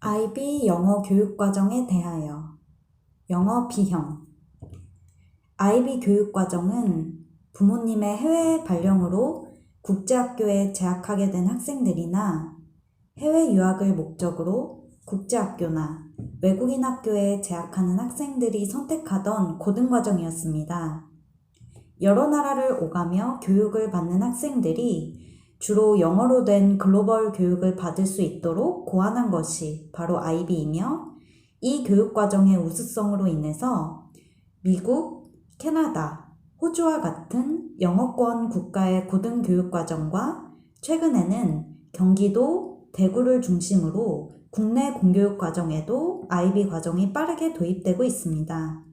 IB 영어 교육과정에 대하여 영어 비형 IB 교육과정은 부모님의 해외 발령으로 국제학교에 재학하게 된 학생들이나 해외 유학을 목적으로 국제학교나 외국인 학교에 재학하는 학생들이 선택하던 고등과정이었습니다. 여러 나라를 오가며 교육을 받는 학생들이 주로 영어로 된 글로벌 교육을 받을 수 있도록 고안한 것이 바로 IB이며, 이 교육과정의 우수성으로 인해서 미국, 캐나다, 호주와 같은 영어권 국가의 고등교육과정과 최근에는 경기도, 대구를 중심으로 국내 공교육 과정에도 IB 과정이 빠르게 도입되고 있습니다.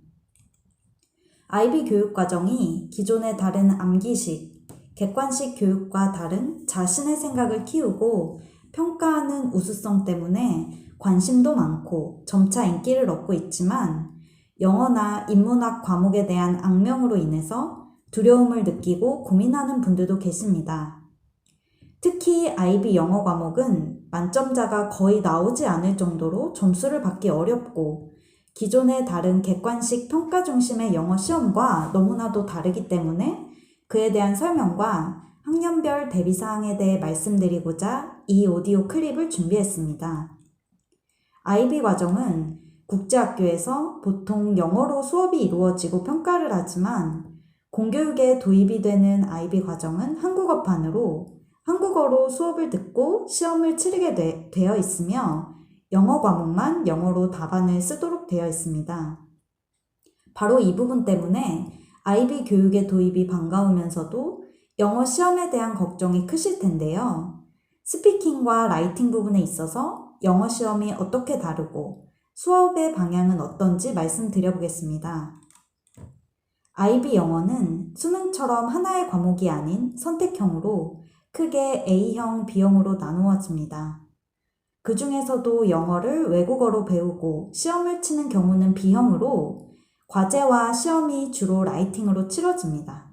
IB 교육과정이 기존의 다른 암기식, 객관식 교육과 다른 자신의 생각을 키우고 평가하는 우수성 때문에 관심도 많고 점차 인기를 얻고 있지만, 영어나 인문학 과목에 대한 악명으로 인해서 두려움을 느끼고 고민하는 분들도 계십니다. 특히 IB 영어 과목은 만점자가 거의 나오지 않을 정도로 점수를 받기 어렵고, 기존의 다른 객관식 평가 중심의 영어 시험과 너무나도 다르기 때문에 그에 대한 설명과 학년별 대비사항에 대해 말씀드리고자 이 오디오 클립을 준비했습니다. IB 과정은 국제학교에서 보통 영어로 수업이 이루어지고 평가를 하지만, 공교육에 도입이 되는 IB 과정은 한국어판으로 한국어로 수업을 듣고 시험을 치르게 되어 있으며, 영어 과목만 영어로 답안을 쓰도록 되어 있습니다. 바로 이 부분 때문에 IB 교육의 도입이 반가우면서도 영어 시험에 대한 걱정이 크실 텐데요. 스피킹과 라이팅 부분에 있어서 영어 시험이 어떻게 다르고 수업의 방향은 어떤지 말씀드려보겠습니다. IB 영어는 수능처럼 하나의 과목이 아닌 선택형으로 크게 A형, B형으로 나누어집니다. 그 중에서도 영어를 외국어로 배우고 시험을 치는 경우는 B형으로, 과제와 시험이 주로 라이팅으로 치러집니다.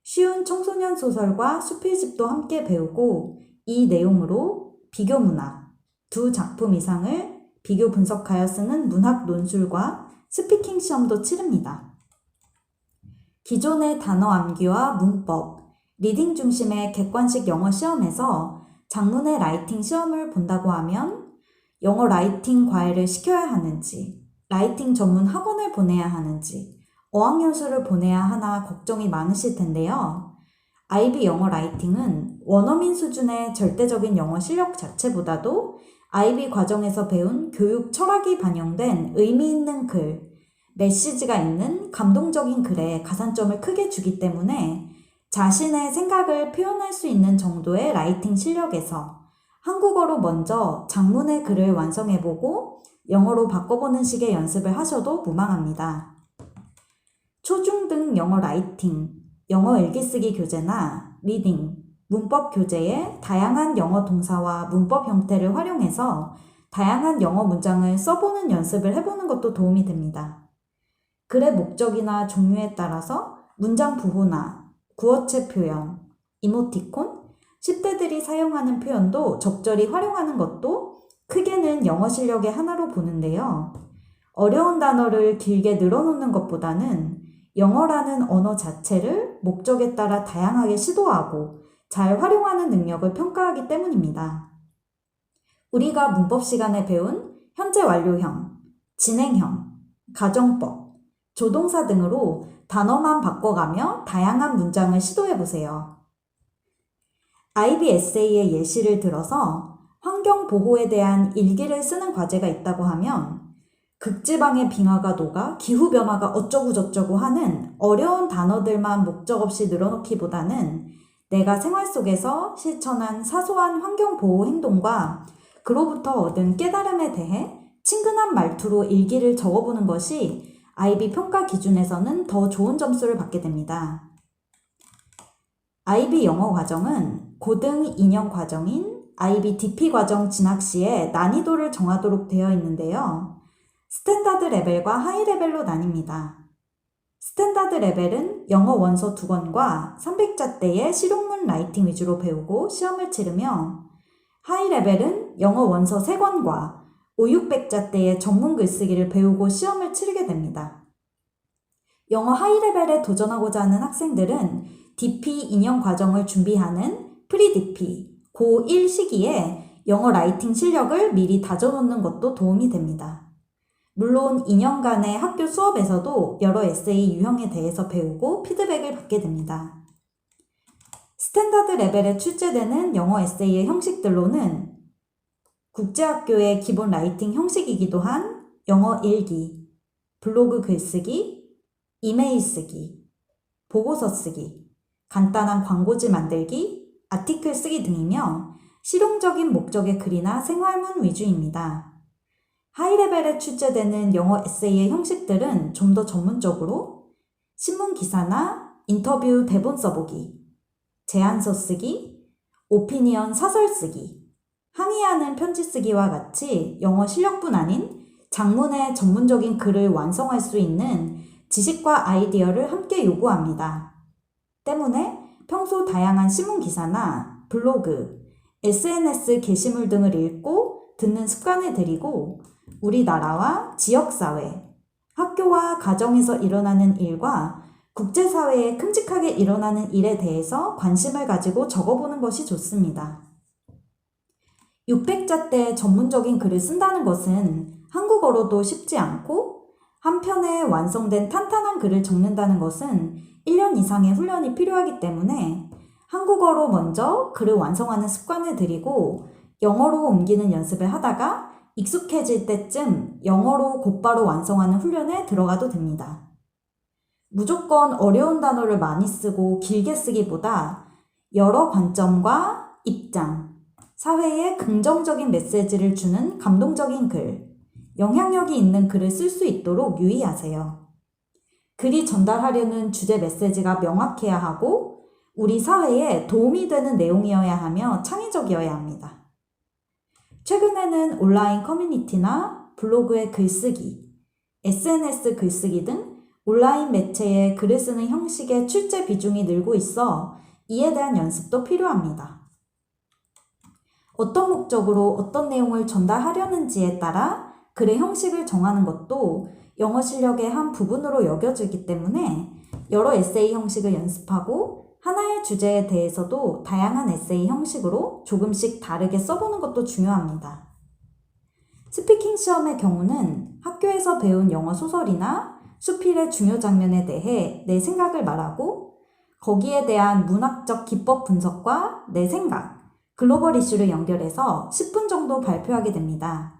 쉬운 청소년 소설과 수필집도 함께 배우고, 이 내용으로 비교 문학, 2작품 이상을 비교 분석하여 쓰는 문학 논술과 스피킹 시험도 치릅니다. 기존의 단어 암기와 문법, 리딩 중심의 객관식 영어 시험에서 장문의 라이팅 시험을 본다고 하면 영어 라이팅 과외를 시켜야 하는지, 라이팅 전문 학원을 보내야 하는지, 어학연수를 보내야 하나 걱정이 많으실 텐데요. IB 영어 라이팅은 원어민 수준의 절대적인 영어 실력 자체보다도 IB 과정에서 배운 교육 철학이 반영된 의미 있는 글, 메시지가 있는 감동적인 글에 가산점을 크게 주기 때문에 자신의 생각을 표현할 수 있는 정도의 라이팅 실력에서 한국어로 먼저 장문의 글을 완성해보고 영어로 바꿔보는 식의 연습을 하셔도 무방합니다. 초중등 영어 라이팅, 영어 일기쓰기 교재나 리딩, 문법 교재의 다양한 영어 동사와 문법 형태를 활용해서 다양한 영어 문장을 써보는 연습을 해보는 것도 도움이 됩니다. 글의 목적이나 종류에 따라서 문장 부호나 구어체 표현, 이모티콘, 10대들이 사용하는 표현도 적절히 활용하는 것도 크게는 영어 실력의 하나로 보는데요. 어려운 단어를 길게 늘어놓는 것보다는 영어라는 언어 자체를 목적에 따라 다양하게 시도하고 잘 활용하는 능력을 평가하기 때문입니다. 우리가 문법 시간에 배운 현재 완료형, 진행형, 가정법, 조동사 등으로 단어만 바꿔가며 다양한 문장을 시도해보세요. IB 에세이의 예시를 들어서 환경보호에 대한 일기를 쓰는 과제가 있다고 하면, 극지방의 빙하가 녹아 기후변화가 어쩌고저쩌고 하는 어려운 단어들만 목적 없이 늘어놓기보다는 내가 생활 속에서 실천한 사소한 환경보호 행동과 그로부터 얻은 깨달음에 대해 친근한 말투로 일기를 적어보는 것이 IB 평가 기준에서는 더 좋은 점수를 받게 됩니다. IB 영어 과정은 고등 2년 과정인 IB DP 과정 진학 시에 난이도를 정하도록 되어 있는데요. 스탠다드 레벨과 하이 레벨로 나뉩니다. 스탠다드 레벨은 영어 원서 2권과 300자대의 실용문 라이팅 위주로 배우고 시험을 치르며, 하이 레벨은 영어 원서 3권과 5, 600자 때의 전문 글쓰기를 배우고 시험을 치르게 됩니다. 영어 하이 레벨에 도전하고자 하는 학생들은 DP 2년 과정을 준비하는 프리-DP, 고1 시기에 영어 라이팅 실력을 미리 다져놓는 것도 도움이 됩니다. 물론 2년간의 학교 수업에서도 여러 에세이 유형에 대해서 배우고 피드백을 받게 됩니다. 스탠다드 레벨에 출제되는 영어 에세이의 형식들로는 국제학교의 기본 라이팅 형식이기도 한 영어 일기, 블로그 글쓰기, 이메일 쓰기, 보고서 쓰기, 간단한 광고지 만들기, 아티클 쓰기 등이며 실용적인 목적의 글이나 생활문 위주입니다. 하이레벨에 출제되는 영어 에세이의 형식들은 좀 더 전문적으로 신문 기사나 인터뷰 대본 써보기, 제안서 쓰기, 오피니언 사설 쓰기, 항의하는 편지 쓰기와 같이 영어 실력뿐 아닌 장문의 전문적인 글을 완성할 수 있는 지식과 아이디어를 함께 요구합니다. 때문에 평소 다양한 신문 기사나 블로그, SNS 게시물 등을 읽고 듣는 습관을 들이고 우리나라와 지역사회, 학교와 가정에서 일어나는 일과 국제사회에 큼직하게 일어나는 일에 대해서 관심을 가지고 적어보는 것이 좋습니다. 600자 때 전문적인 글을 쓴다는 것은 한국어로도 쉽지 않고 한 편의 완성된 탄탄한 글을 적는다는 것은 1년 이상의 훈련이 필요하기 때문에 한국어로 먼저 글을 완성하는 습관을 들이고 영어로 옮기는 연습을 하다가 익숙해질 때쯤 영어로 곧바로 완성하는 훈련에 들어가도 됩니다. 무조건 어려운 단어를 많이 쓰고 길게 쓰기보다 여러 관점과 입장, 사회에 긍정적인 메시지를 주는 감동적인 글, 영향력이 있는 글을 쓸 수 있도록 유의하세요. 글이 전달하려는 주제 메시지가 명확해야 하고 우리 사회에 도움이 되는 내용이어야 하며 창의적이어야 합니다. 최근에는 온라인 커뮤니티나 블로그의 글쓰기, SNS 글쓰기 등 온라인 매체에 글을 쓰는 형식의 출제 비중이 늘고 있어 이에 대한 연습도 필요합니다. 어떤 목적으로 어떤 내용을 전달하려는지에 따라 글의 형식을 정하는 것도 영어 실력의 한 부분으로 여겨지기 때문에 여러 에세이 형식을 연습하고 하나의 주제에 대해서도 다양한 에세이 형식으로 조금씩 다르게 써보는 것도 중요합니다. 스피킹 시험의 경우는 학교에서 배운 영어 소설이나 수필의 중요 장면에 대해 내 생각을 말하고 거기에 대한 문학적 기법 분석과 내 생각, 글로벌 이슈를 연결해서 10분 정도 발표하게 됩니다.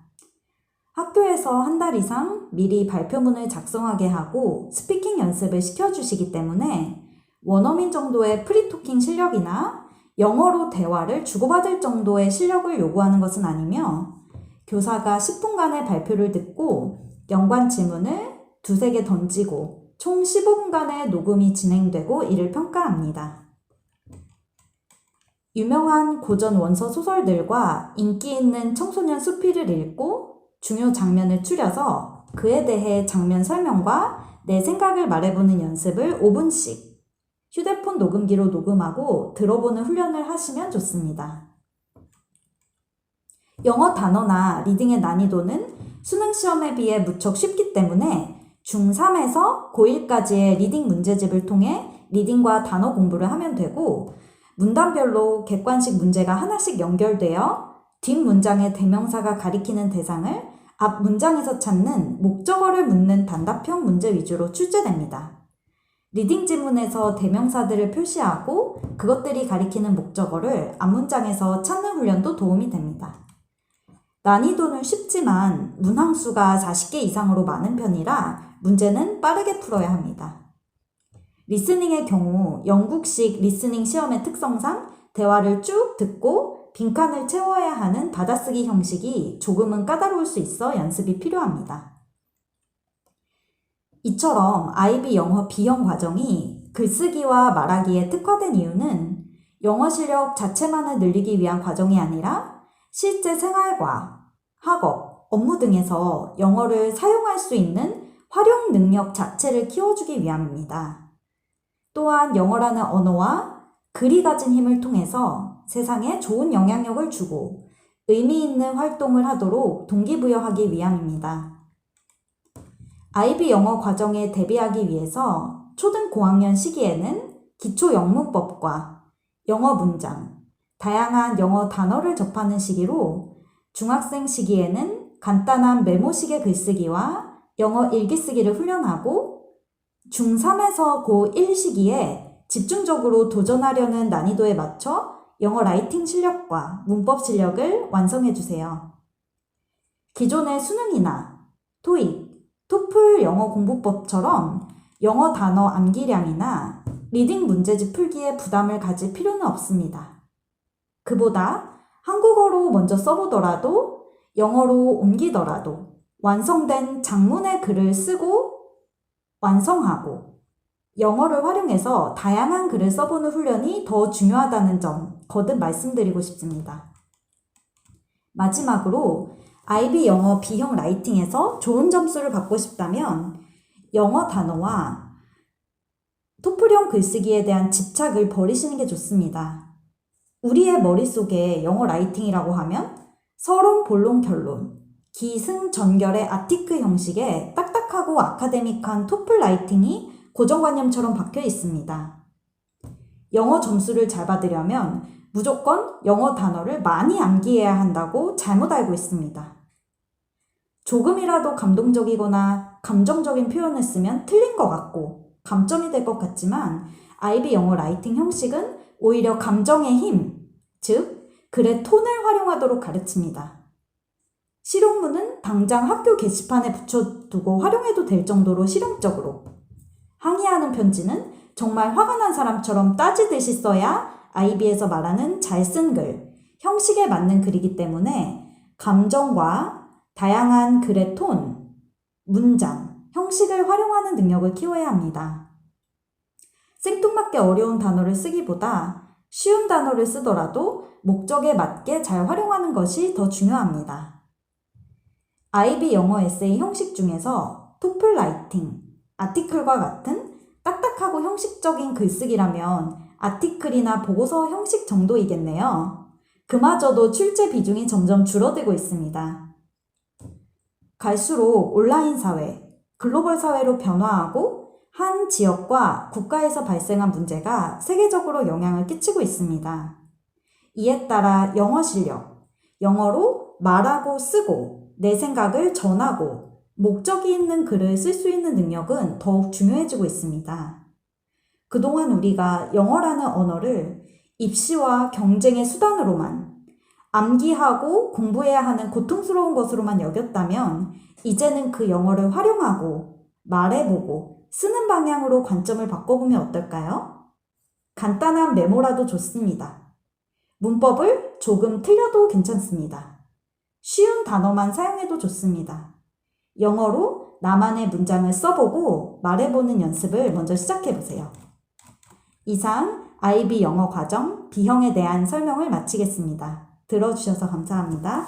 학교에서 한 달 이상 미리 발표문을 작성하게 하고 스피킹 연습을 시켜주시기 때문에 원어민 정도의 프리토킹 실력이나 영어로 대화를 주고받을 정도의 실력을 요구하는 것은 아니며 교사가 10분간의 발표를 듣고 연관 질문을 두세 개 던지고 총 15분간의 녹음이 진행되고 이를 평가합니다. 유명한 고전 원서 소설들과 인기 있는 청소년 수필을 읽고 중요 장면을 추려서 그에 대해 장면 설명과 내 생각을 말해보는 연습을 5분씩 휴대폰 녹음기로 녹음하고 들어보는 훈련을 하시면 좋습니다. 영어 단어나 리딩의 난이도는 수능 시험에 비해 무척 쉽기 때문에 중3에서 고1까지의 리딩 문제집을 통해 리딩과 단어 공부를 하면 되고 문단별로 객관식 문제가 하나씩 연결되어 뒷 문장의 대명사가 가리키는 대상을 앞 문장에서 찾는 목적어를 묻는 단답형 문제 위주로 출제됩니다. 리딩 지문에서 대명사들을 표시하고 그것들이 가리키는 목적어를 앞 문장에서 찾는 훈련도 도움이 됩니다. 난이도는 쉽지만 문항수가 40개 이상으로 많은 편이라 문제는 빠르게 풀어야 합니다. 리스닝의 경우 영국식 리스닝 시험의 특성상 대화를 쭉 듣고 빈칸을 채워야 하는 받아쓰기 형식이 조금은 까다로울 수 있어 연습이 필요합니다. 이처럼 IB 영어 B형 과정이 글쓰기와 말하기에 특화된 이유는 영어 실력 자체만을 늘리기 위한 과정이 아니라 실제 생활과 학업, 업무 등에서 영어를 사용할 수 있는 활용 능력 자체를 키워주기 위함입니다. 또한 영어라는 언어와 글이 가진 힘을 통해서 세상에 좋은 영향력을 주고 의미 있는 활동을 하도록 동기부여하기 위함입니다. IB 영어 과정에 대비하기 위해서 초등 고학년 시기에는 기초 영문법과 영어 문장, 다양한 영어 단어를 접하는 시기로 중학생 시기에는 간단한 메모식의 글쓰기와 영어 일기쓰기를 훈련하고 중3에서 고1 시기에 집중적으로 도전하려는 난이도에 맞춰 영어 라이팅 실력과 문법 실력을 완성해주세요. 기존의 수능이나 토익, 토플 영어 공부법처럼 영어 단어 암기량이나 리딩 문제집 풀기에 부담을 가질 필요는 없습니다. 그보다 한국어로 먼저 써보더라도 영어로 옮기더라도 완성된 장문의 글을 쓰고 완성하고 영어를 활용해서 다양한 글을 써보는 훈련이 더 중요하다는 점 거듭 말씀드리고 싶습니다. 마지막으로 IB 영어 B형 라이팅에서 좋은 점수를 받고 싶다면 영어 단어와 토플형 글쓰기에 대한 집착을 버리시는 게 좋습니다. 우리의 머릿속에 영어 라이팅이라고 하면 서론, 본론, 결론, 기승전결의 아티클 형식의 딱딱하고 아카데믹한 토플 라이팅이 고정관념처럼 박혀 있습니다. 영어 점수를 잘 받으려면 무조건 영어 단어를 많이 암기해야 한다고 잘못 알고 있습니다. 조금이라도 감동적이거나 감정적인 표현을 쓰면 틀린 것 같고 감점이 될 것 같지만 IB 영어 라이팅 형식은 오히려 감정의 힘, 즉 글의 톤을 활용하도록 가르칩니다. 실용문은 당장 학교 게시판에 붙여두고 활용해도 될 정도로 실용적으로, 항의하는 편지는 정말 화가 난 사람처럼 따지듯이 써야 IB에서 말하는 잘 쓴 글, 형식에 맞는 글이기 때문에 감정과 다양한 글의 톤, 문장, 형식을 활용하는 능력을 키워야 합니다. 생뚱맞게 어려운 단어를 쓰기보다 쉬운 단어를 쓰더라도 목적에 맞게 잘 활용하는 것이 더 중요합니다. IB 영어 에세이 형식 중에서 토플 라이팅, 아티클과 같은 딱딱하고 형식적인 글쓰기라면 아티클이나 보고서 형식 정도이겠네요. 그마저도 출제 비중이 점점 줄어들고 있습니다. 갈수록 온라인 사회, 글로벌 사회로 변화하고 한 지역과 국가에서 발생한 문제가 세계적으로 영향을 끼치고 있습니다. 이에 따라 영어 실력, 영어로 말하고 쓰고 내 생각을 전하고 목적이 있는 글을 쓸 수 있는 능력은 더욱 중요해지고 있습니다. 그동안 우리가 영어라는 언어를 입시와 경쟁의 수단으로만 암기하고 공부해야 하는 고통스러운 것으로만 여겼다면 이제는 그 영어를 활용하고 말해보고 쓰는 방향으로 관점을 바꿔보면 어떨까요? 간단한 메모라도 좋습니다. 문법을 조금 틀려도 괜찮습니다. 쉬운 단어만 사용해도 좋습니다. 영어로 나만의 문장을 써보고 말해보는 연습을 먼저 시작해보세요. 이상 IB 영어 과정 B형에 대한 설명을 마치겠습니다. 들어주셔서 감사합니다.